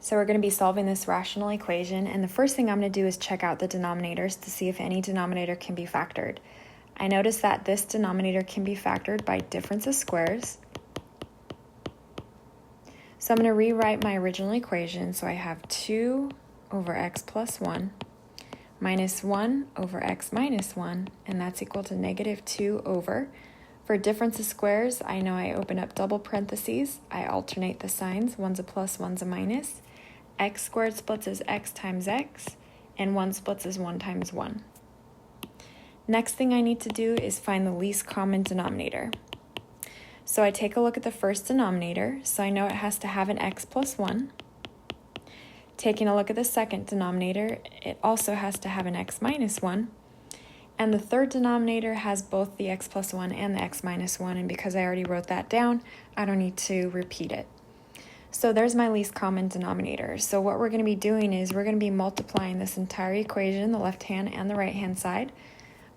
So we're going to be solving this rational equation, and the first thing I'm going to do is check out the denominators to see if any denominator can be factored. I notice that this denominator can be factored by difference of squares. So I'm going to rewrite my original equation. So I have 2 over x plus 1 minus 1 over x minus 1, and that's equal to negative 2 over. For difference of squares, I know I open up double parentheses. I alternate the signs. One's a plus, one's a minus. X squared splits as x times x, and 1 splits as 1 times 1. Next thing I need to do is find the least common denominator. So I take a look at the first denominator, so I know it has to have an x plus 1. Taking a look at the second denominator, it also has to have an x minus 1. And the third denominator has both the x plus 1 and the x minus 1, and because I already wrote that down, I don't need to repeat it. So there's my least common denominator. So what we're going to be doing is we're going to be multiplying this entire equation, the left-hand and the right-hand side,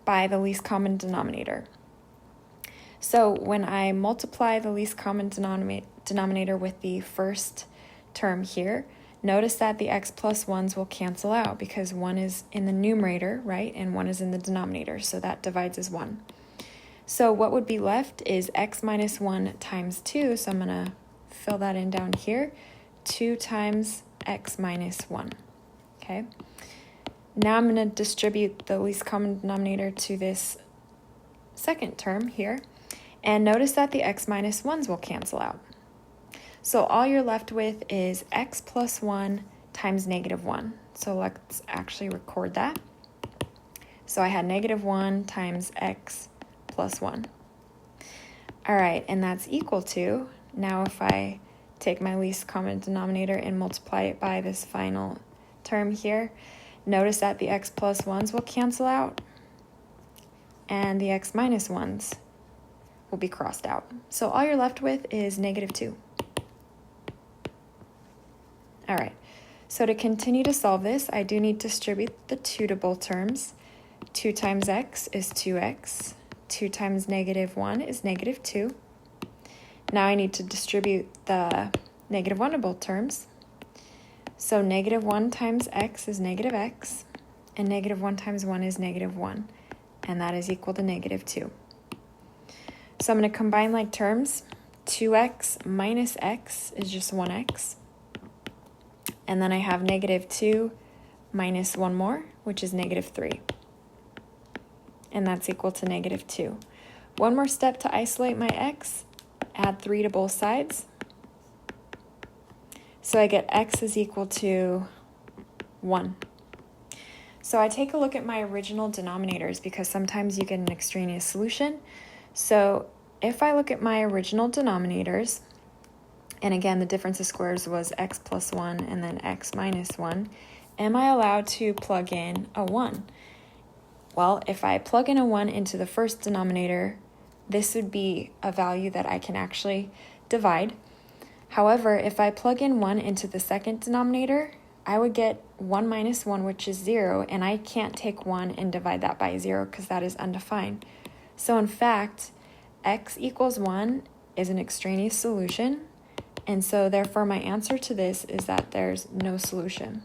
by the least common denominator. So when I multiply the least common denominator with the first term here, notice that the x plus 1s will cancel out because 1 is in the numerator, right, and 1 is in the denominator, so that divides as 1. So what would be left is x minus 1 times 2, so I'm going to fill that in down here, 2 times x minus 1, okay? Now I'm going to distribute the least common denominator to this second term here, and notice that the x minus 1s will cancel out. So all you're left with is x plus 1 times negative 1. So let's actually record that. So I had negative 1 times x plus 1. All right, and that's equal to, now if I take my least common denominator and multiply it by this final term here, notice that the x plus 1s will cancel out and the x minus 1s will be crossed out. So all you're left with is negative 2. All right, so to continue to solve this, I do need to distribute the 2 to both terms. 2 times x is 2x. 2 times negative 1 is negative 2. Now I need to distribute the negative 1 to both terms. So negative 1 times x is negative x, and negative 1 times 1 is negative 1, and that is equal to negative 2. So I'm going to combine like terms. 2x minus x is just 1x. And then I have negative 2 minus 1 more, which is negative 3. And that's equal to negative 2. One more step to isolate my x. Add 3 to both sides. So I get x is equal to 1. So I take a look at my original denominators because sometimes you get an extraneous solution. So if I look at my original denominators, and again, the difference of squares was x plus 1 and then x minus 1. Am I allowed to plug in a 1? Well, if I plug in a 1 into the first denominator, this would be a value that I can actually divide. However, if I plug in 1 into the second denominator, I would get 1 minus 1, which is 0, and I can't take 1 and divide that by 0 because that is undefined. So in fact, x equals 1 is an extraneous solution. And so therefore my answer to this is that there's no solution.